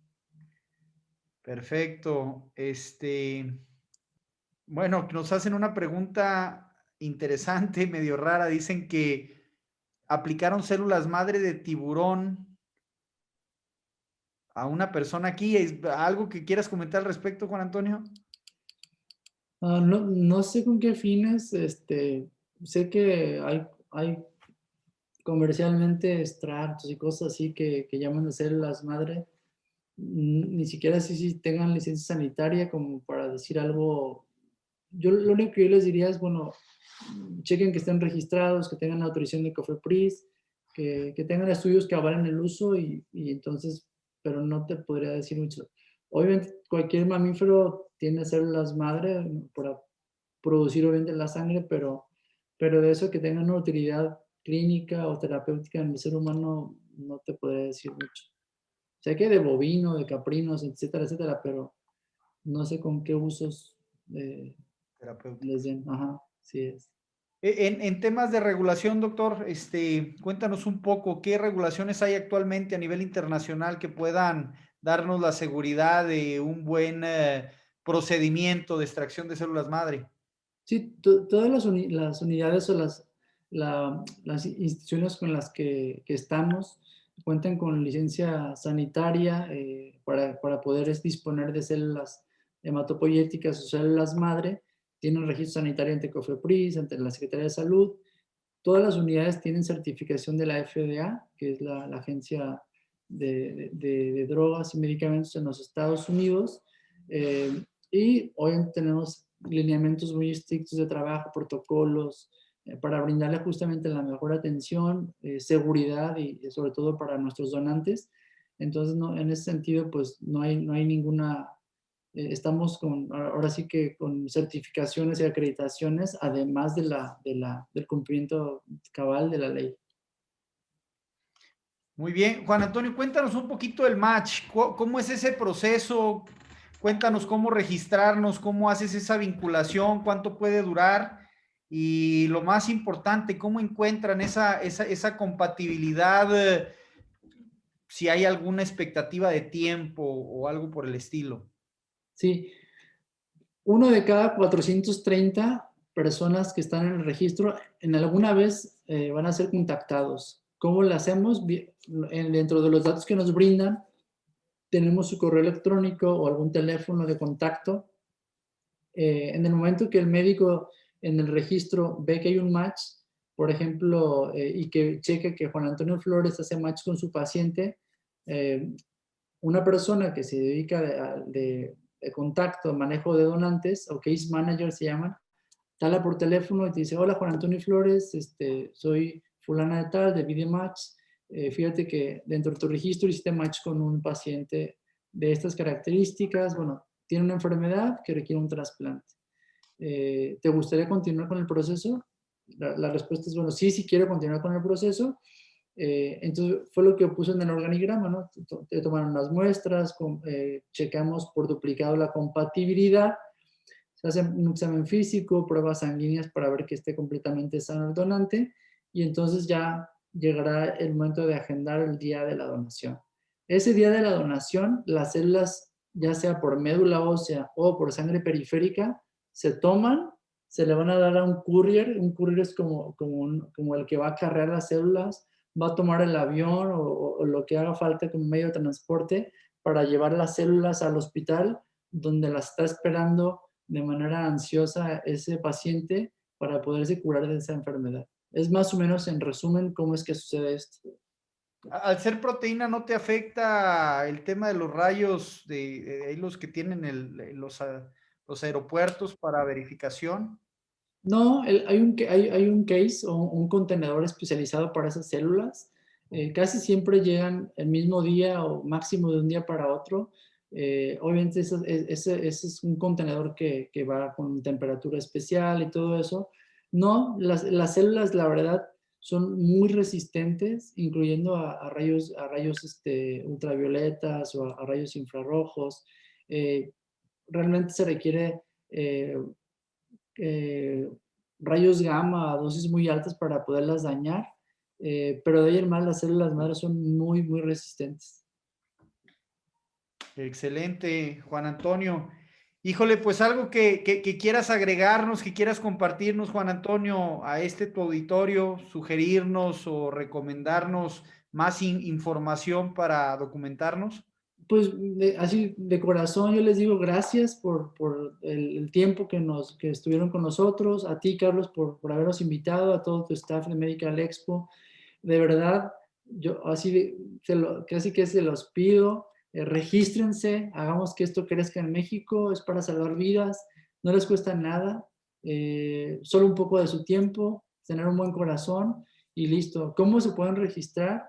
Perfecto. Bueno, nos hacen una pregunta interesante, medio rara. Dicen que aplicaron células madre de tiburón a una persona aquí. ¿Es algo que quieras comentar al respecto, Juan Antonio? No sé con qué fines, sé que hay comercialmente extractos y cosas así que llaman de células madre. Ni siquiera sé si tengan licencia sanitaria como para decir algo. Lo único que yo les diría es, bueno, chequen que estén registrados, que tengan autorización de COFEPRIS, que tengan estudios que avalen el uso, y entonces, pero no te podría decir mucho. Obviamente, cualquier mamífero tiene células madre para producir obviamente la sangre, pero de eso que tengan una utilidad clínica o terapéutica en el ser humano, no te podría decir mucho. Sé que de bovino, de caprinos, etcétera, etcétera, pero no sé con qué usos les den. Ajá, sí es. En temas de regulación, doctor, cuéntanos un poco qué regulaciones hay actualmente a nivel internacional que puedan darnos la seguridad de un buen procedimiento de extracción de células madre. Sí, todas las unidades o las instituciones con las que estamos cuentan con licencia sanitaria para poder disponer de células hematopoyéticas o células madre. Tienen registro sanitario ante COFEPRIS, ante la Secretaría de Salud. Todas las unidades tienen certificación de la FDA, que es la Agencia de Drogas y Medicamentos en los Estados Unidos. Y hoy tenemos lineamientos muy estrictos de trabajo, protocolos, para brindarle justamente la mejor atención, seguridad y sobre todo para nuestros donantes. Entonces, no, en ese sentido, pues no hay ninguna, estamos con, ahora sí que con certificaciones y acreditaciones, además del cumplimiento cabal de la ley. Muy bien, Juan Antonio, cuéntanos un poquito del match. ¿Cómo es ese proceso? Cuéntanos cómo registrarnos, cómo haces esa vinculación, cuánto puede durar y lo más importante, cómo encuentran esa compatibilidad, si hay alguna expectativa de tiempo o algo por el estilo. Sí, uno de cada 430 personas que están en el registro en alguna vez van a ser contactados. ¿Cómo lo hacemos? Dentro de los datos que nos brindan, tenemos su correo electrónico o algún teléfono de contacto. En el momento que el médico en el registro ve que hay un match, por ejemplo, y que cheque que Juan Antonio Flores hace match con su paciente, una persona que se dedica de contacto, manejo de donantes, o case manager se llaman, te habla por teléfono y te dice: hola Juan Antonio Flores, soy fulana de tal, de VideoMatch, fíjate que dentro de tu registro hiciste match con un paciente de estas características, bueno, tiene una enfermedad que requiere un trasplante. ¿Te gustaría continuar con el proceso? La respuesta es, bueno, sí, sí quiero continuar con el proceso. Entonces fue lo que puse en el organigrama, ¿no? Te tomaron las muestras, checamos por duplicado la compatibilidad, se hace un examen físico, pruebas sanguíneas para ver que esté completamente sano el donante, y entonces ya llegará el momento de agendar el día de la donación. Ese día de la donación, las células, ya sea por médula ósea o por sangre periférica, se toman, se le van a dar a un courier es como el que va a cargar las células, va a tomar el avión o lo que haga falta como medio de transporte para llevar las células al hospital, donde las está esperando de manera ansiosa ese paciente para poderse curar de esa enfermedad. Es más o menos, en resumen, cómo es que sucede esto. Al ser proteína, ¿no te afecta el tema de los rayos de los que tienen los aeropuertos para verificación? No, hay un case o un contenedor especializado para esas células. Casi siempre llegan el mismo día o máximo de un día para otro. Obviamente ese es un contenedor que va con temperatura especial y todo eso. No, las células, la verdad, son muy resistentes, incluyendo a rayos, ultravioletas o a rayos infrarrojos. Realmente se requiere eh, rayos gamma a dosis muy altas para poderlas dañar, pero de ahí en más las células madres son muy, muy resistentes. Excelente, Juan Antonio. Híjole, pues algo que quieras agregarnos, que quieras compartirnos, Juan Antonio, a tu auditorio, sugerirnos o recomendarnos más información para documentarnos. Pues así de corazón yo les digo gracias por el tiempo que estuvieron con nosotros, a ti Carlos por habernos invitado, a todo tu staff de Medical Expo. De verdad, yo así casi que se los pido, regístrense, hagamos que esto crezca en México, es para salvar vidas, no les cuesta nada, solo un poco de su tiempo, tener un buen corazón y listo. ¿Cómo se pueden registrar?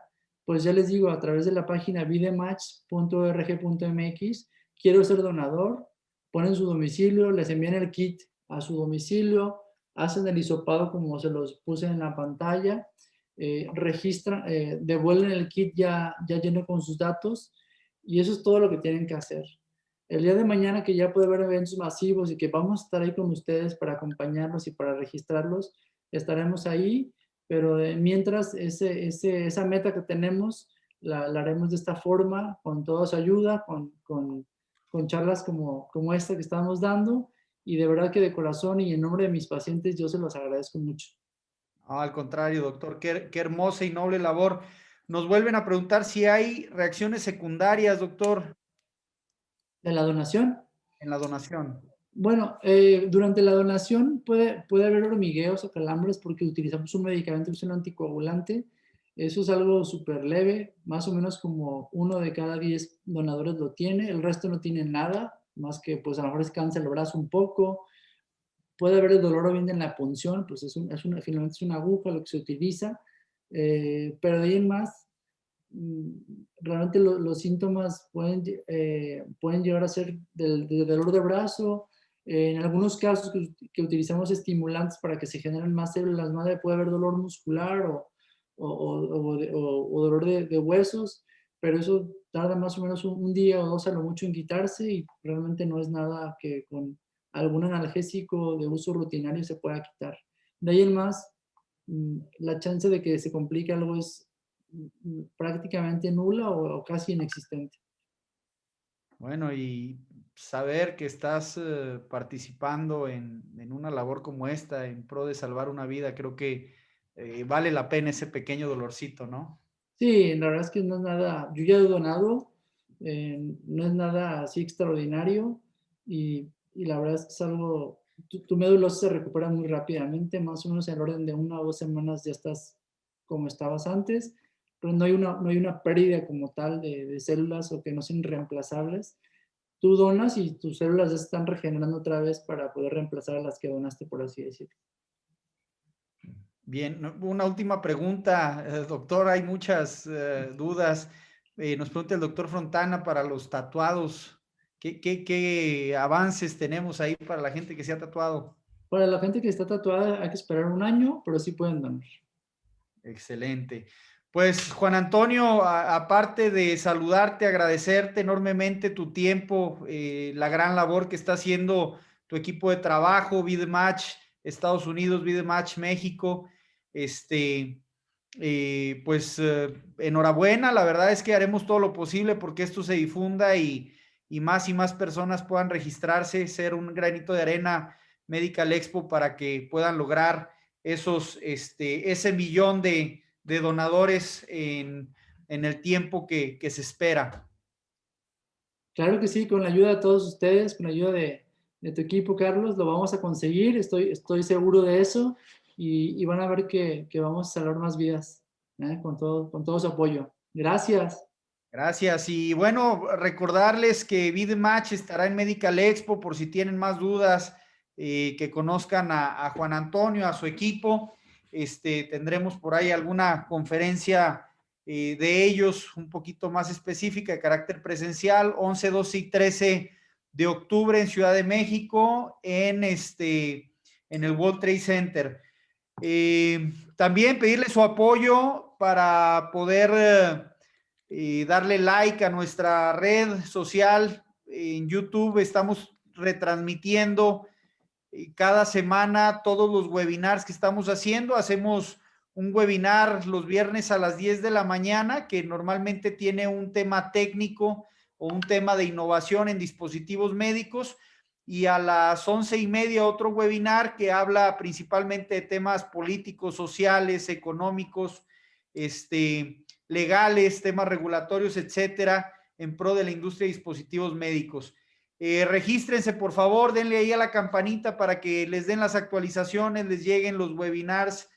Pues ya les digo, a través de la página vidematch.org.mx, quiero ser donador, ponen su domicilio, les envían el kit a su domicilio, hacen el hisopado como se los puse en la pantalla, registran, devuelven el kit ya lleno con sus datos, y eso es todo lo que tienen que hacer. El día de mañana, que ya puede haber eventos masivos y que vamos a estar ahí con ustedes para acompañarlos y para registrarlos, estaremos ahí, pero mientras esa meta que tenemos la haremos de esta forma, con toda su ayuda, con charlas como esta que estamos dando, y de verdad que de corazón y en nombre de mis pacientes yo se los agradezco mucho. No, al contrario, doctor, qué hermosa y noble labor. Nos vuelven a preguntar si hay reacciones secundarias, doctor, ¿De la donación? en la donación. Bueno, durante la donación puede haber hormigueos o calambres porque utilizamos un medicamento que es un anticoagulante. Eso es algo súper leve, más o menos como 1 de cada 10 donadores lo tiene, el resto no tiene nada, más que pues a lo mejor es cáncer el brazo un poco, puede haber el dolor o bien en la punción, pues finalmente es una aguja lo que se utiliza, pero de ahí en más, realmente los síntomas pueden llegar a ser del dolor de brazo. En algunos casos que utilizamos estimulantes para que se generen más células madre, puede haber dolor muscular o dolor de huesos, pero eso tarda más o menos un día o dos a lo mucho en quitarse y realmente no es nada que con algún analgésico de uso rutinario se pueda quitar. De ahí en más, la chance de que se complique algo es prácticamente nula o casi inexistente. Bueno, y saber que estás participando en una labor como esta en pro de salvar una vida, creo que vale la pena ese pequeño dolorcito, ¿no? Sí, la verdad es que no es nada, yo ya he donado, no es nada así extraordinario y la verdad es que es algo, tu médula ósea se recupera muy rápidamente, más o menos en el orden de 1 o 2 semanas ya estás como estabas antes, pero no hay una pérdida como tal de células o que no sean reemplazables. Tú donas y tus células ya se están regenerando otra vez para poder reemplazar a las que donaste, por así decirlo. Bien, una última pregunta, doctor, hay muchas dudas. Nos pregunta el doctor Fontana para los tatuados. ¿Qué avances tenemos ahí para la gente que se ha tatuado? Para la gente que está tatuada hay que esperar un año, pero sí pueden donar. Excelente. Pues Juan Antonio, aparte de saludarte, agradecerte enormemente tu tiempo, la gran labor que está haciendo tu equipo de trabajo, VideMatch Estados Unidos, VideMatch México, pues enhorabuena, la verdad es que haremos todo lo posible porque esto se difunda y más personas puedan registrarse, ser un granito de arena Medical Expo para que puedan lograr ese millón de donadores en el tiempo que se espera. Claro que sí, con la ayuda de todos ustedes, con la ayuda de tu equipo, Carlos, lo vamos a conseguir, estoy seguro de eso y van a ver que vamos a salvar más vidas, con todo su apoyo. Gracias. Gracias. Y bueno, recordarles que VideMatch estará en Medical Expo por si tienen más dudas, que conozcan a Juan Antonio, a su equipo. Tendremos por ahí alguna conferencia de ellos un poquito más específica de carácter presencial, 11, 12 y 13 de octubre en Ciudad de México, en el World Trade Center. También pedirle su apoyo para poder darle like a nuestra red social en YouTube. Estamos retransmitiendo cada semana todos los webinars que estamos haciendo. Hacemos un webinar los viernes a las 10 de la mañana que normalmente tiene un tema técnico o un tema de innovación en dispositivos médicos, y a las 11:30 otro webinar que habla principalmente de temas políticos, sociales, económicos, legales, temas regulatorios, etcétera, en pro de la industria de dispositivos médicos. Regístrense, por favor, denle ahí a la campanita para que les den las actualizaciones, les lleguen los webinars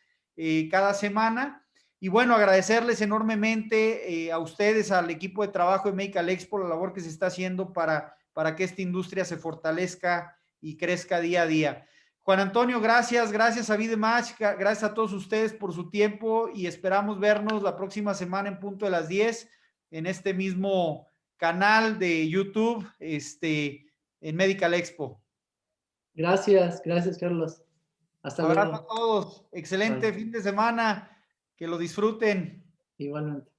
cada semana. Y bueno, agradecerles enormemente a ustedes, al equipo de trabajo de Medical Expo, la labor que se está haciendo para que esta industria se fortalezca y crezca día a día. Juan Antonio, gracias a VideMatch, gracias a todos ustedes por su tiempo y esperamos vernos la próxima semana en punto de las 10 en este mismo canal de YouTube, en Medical Expo. Gracias, Carlos. Hasta Abrazo a luego. todos, excelente Bye. fin de semana, que lo disfruten. Igualmente.